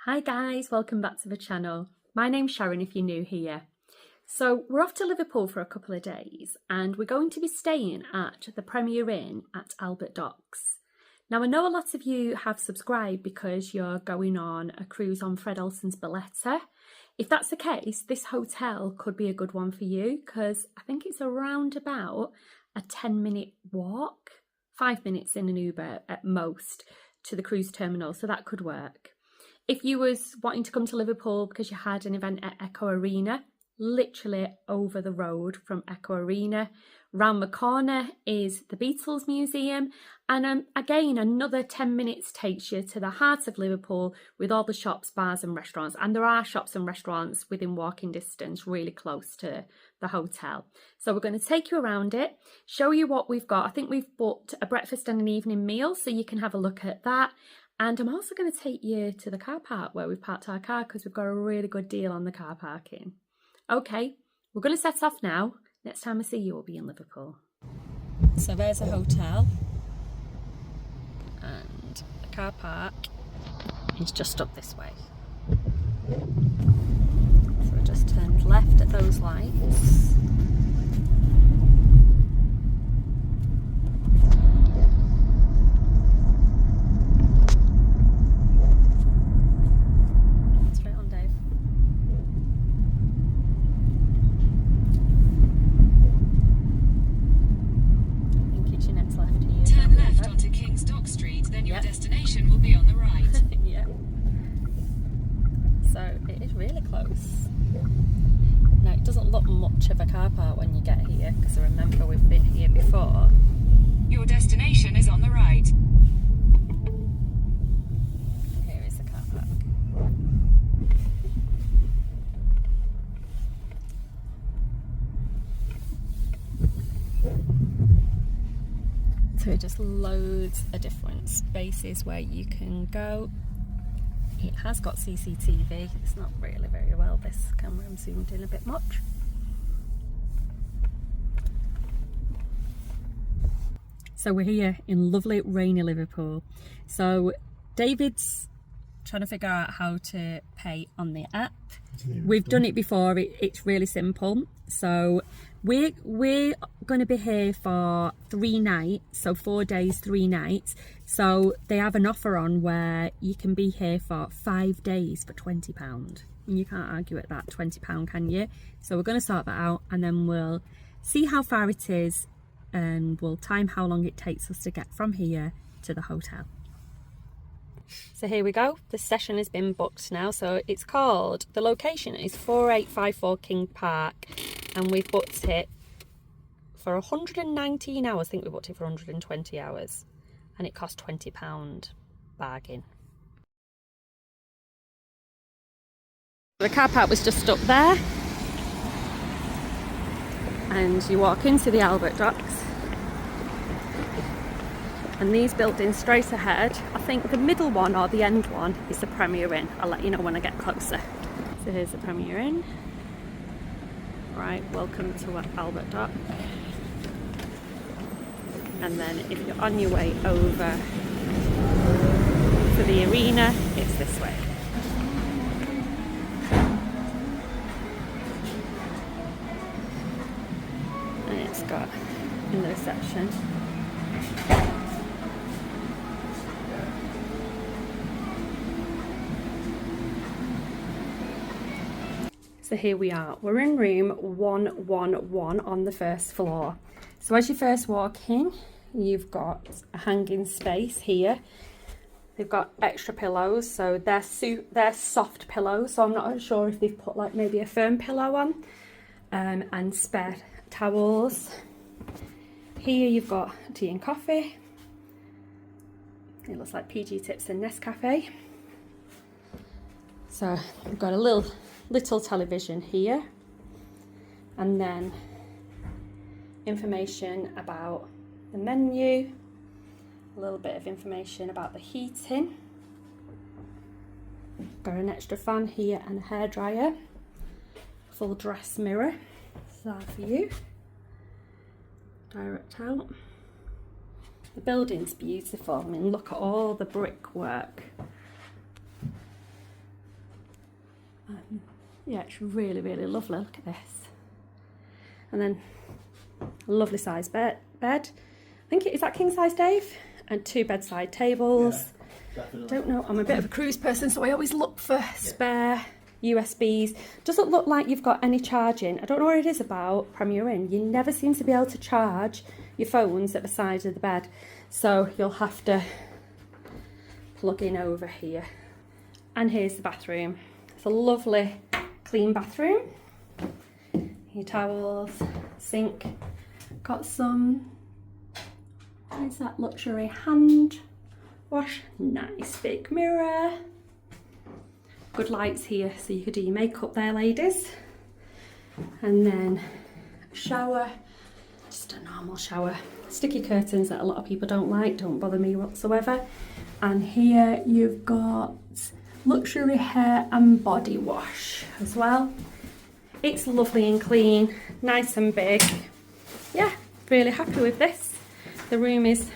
Hi guys, welcome back to the channel. My name's Sharon if you're new here. So we're off to Liverpool for a couple of days and we're going to be staying at the Premier Inn at Albert Docks. Now I know a lot of you have subscribed because you're going on a cruise on Fred Olsen's Barletta. If that's the case, this hotel could be a good one for you because I think it's around about a 10-minute walk, 5 minutes in an Uber at most to the cruise terminal, so that could work. If you was wanting to come to Liverpool because you had an event at Echo Arena, literally over the road from Echo Arena, round the corner is the Beatles Museum, and again another 10 minutes takes you to the heart of Liverpool with all the shops, bars and restaurants, and there are shops and restaurants within walking distance really close to the hotel. So we're going to take you around it, show you what we've got. I think we've booked a breakfast and an evening meal so you can have a look at that. And I'm also going to take you to the car park where we've parked our car because we've got a really good deal on the car parking. Okay, we're going to set off now. Next time I see you, we'll be in Liverpool. So there's a hotel. And the car park is just up this way. So we just turned left at those lights. Of a car park when you get here, because I remember we've been here before. Your destination is on the right. Here is the car park. So just loads of different spaces where you can go. It has got CCTV. It's not really very well, this camera, I'm zoomed in a bit much. So we're here in lovely rainy Liverpool. So David's trying to figure out how to pay on the app. We've done it before, it's really simple. So we're going to be here for 3 nights, so 4 days, 3 nights. So they have an offer on where you can be here for 5 days for £20. And you can't argue at that, £20, can you? So we're going to sort that out and then we'll see how far it is and we'll time how long it takes us to get from here to the hotel. So here we go, the session has been booked now. So it's called, the location is 4854 King Park and we've booked it for 119 hours. I think we booked it for 120 hours and it cost £20, bargain. The car park was just up there and you walk into the Albert Docks. And these buildings straight ahead, I think the middle one or the end one is the Premier Inn. I'll let you know when I get closer. So here's the Premier Inn. Right, welcome to Albert Dock. And then if you're on your way over to the arena, it's this way. And it's got in the reception. So here we are, we're in room 111 on the first floor. So as you first walk in, you've got a hanging space here. They've got extra pillows, so they're soft pillows, so I'm not sure if they've put like maybe a firm pillow on, and spare towels. Here you've got tea and coffee. It looks like PG Tips and Nescafe. So we've got a little television here, and then information about the menu, a little bit of information about the heating. Got an extra fan here and a hairdryer, full dress mirror, so that for you, direct out. The building's beautiful. I mean, look at all the brickwork. Yeah, it's really, really lovely. Look at this. And then a lovely size bed. I think is that king size, Dave? And 2 bedside tables. Yeah, definitely. Don't know, I'm a bit of a cruise person, so I always look for spare USBs. Doesn't look like you've got any charging. I don't know what it is about Premier Inn. You never seem to be able to charge your phones at the side of the bed. So you'll have to plug in over here. And here's the bathroom. It's a lovely clean bathroom. Your towels, sink. Got some, what is that, luxury hand wash. Nice big mirror. Good lights here, so you could do your makeup there, ladies. And then a shower, just a normal shower. Sticky curtains that a lot of people don't like, don't bother me whatsoever. And here you've got luxury hair and body wash as well. It's lovely and clean, nice and big. Yeah, really happy with this. The room is,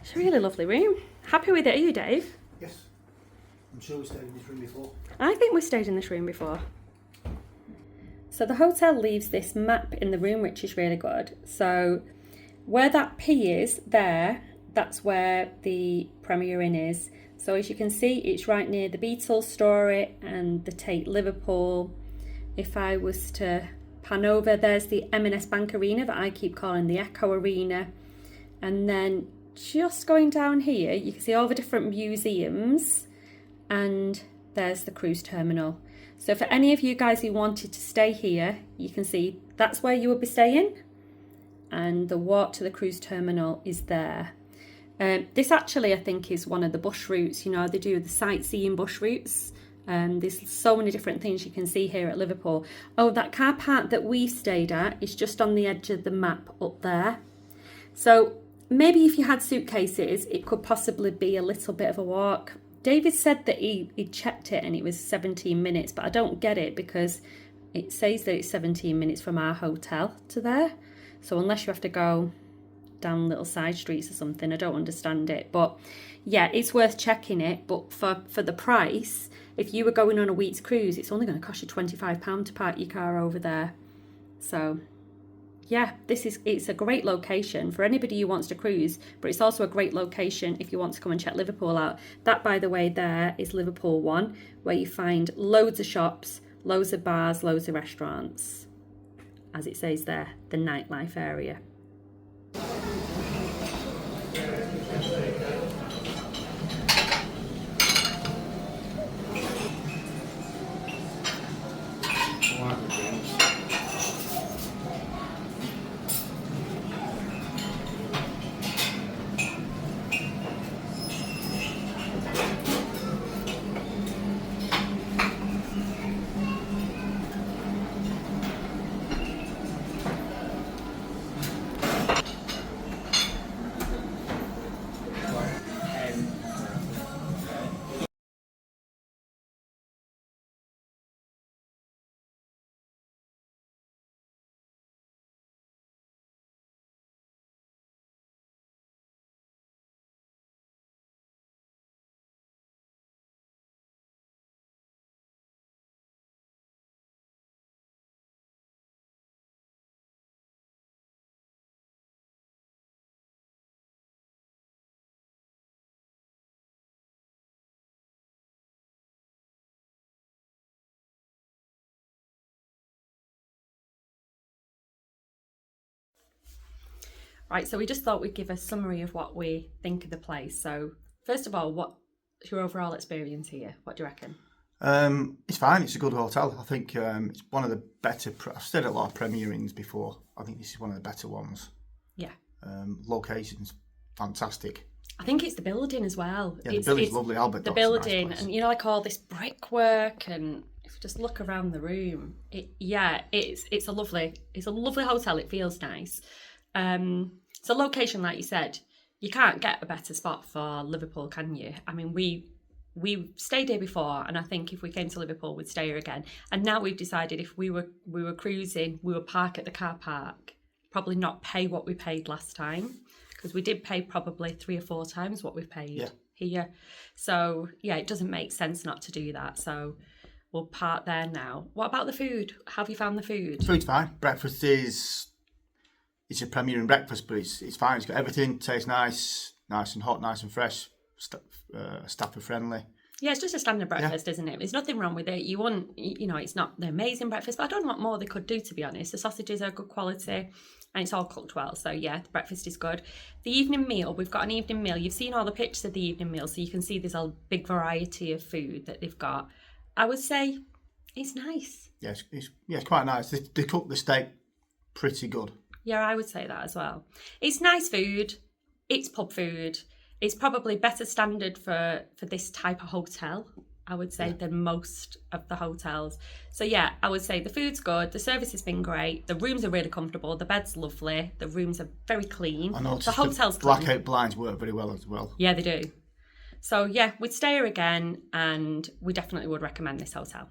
it's a really lovely room. Happy with it, are you, Dave? Yes. I'm sure we stayed in this room before. I think we stayed in this room before. So the hotel leaves this map in the room, which is really good. So where that P is there, that's where the Premier Inn is. So as you can see, it's right near the Beatles story and the Tate Liverpool. If I was to pan over, there's the M&S Bank Arena that I keep calling the Echo Arena. And then just going down here, you can see all the different museums, and there's the cruise terminal. So for any of you guys who wanted to stay here, you can see that's where you would be staying, and the walk to the cruise terminal is there. This actually, I think, is one of the bush routes. You know, they do the sightseeing bush routes. There's so many different things you can see here at Liverpool. Oh, that car park that we stayed at is just on the edge of the map up there. So maybe if you had suitcases, it could possibly be a little bit of a walk. David said that he checked it and it was 17 minutes, but I don't get it because it says that it's 17 minutes from our hotel to there. So unless you have to go down little side streets or something, I don't understand it. But yeah, it's worth checking it. But for the price, if you were going on a week's cruise, it's only going to cost you £25 to park your car over there. So yeah, it's a great location for anybody who wants to cruise, but it's also a great location if you want to come and check Liverpool out. That, by the way, there is Liverpool 1, where you find loads of shops, loads of bars, loads of restaurants. As it says there, the nightlife area. Right, so we just thought we'd give a summary of what we think of the place. So first of all, what's your overall experience here? What do you reckon? It's fine. It's a good hotel. I think it's one of the better. I've stayed at a lot of Premier Inns before. I think this is one of the better ones. Yeah. Location's fantastic. I think it's the building as well. Yeah, the building's lovely. Albert Dock's the building, nice, and you know, like all this brickwork, and if you just look around the room, it's a lovely hotel. It feels nice. So location, like you said, you can't get a better spot for Liverpool, can you? I mean, we stayed here before, and I think if we came to Liverpool, we'd stay here again. And now we've decided if we were cruising, we would park at the car park, probably not pay what we paid last time, because we did pay probably 3 or 4 times what we've paid here. So yeah, it doesn't make sense not to do that. So we'll part there now. What about the food? How have you found the food? Food's fine. Breakfast is... It's a Premier Inn breakfast, but it's fine. It's got everything. Tastes nice and hot, nice and fresh. Staff are friendly. Yeah, it's just a standard breakfast, isn't it? There's nothing wrong with it. You want, it's not the amazing breakfast, but I don't know what more they could do, to be honest. The sausages are good quality and it's all cooked well. So yeah, the breakfast is good. The evening meal, we've got an evening meal. You've seen all the pictures of the evening meal, so you can see there's a big variety of food that they've got. I would say it's nice. Yeah, it's quite nice. They cook the steak pretty good. Yeah, I would say that as well. It's nice food. It's pub food. It's probably better standard for this type of hotel, I would say, than most of the hotels. So yeah, I would say the food's good, the service has been great, the rooms are really comfortable, the bed's lovely, the rooms are very clean. I noticed the hotel's the blackout blinds work very well as well. Yeah, they do. So yeah, we'd stay here again and we definitely would recommend this hotel.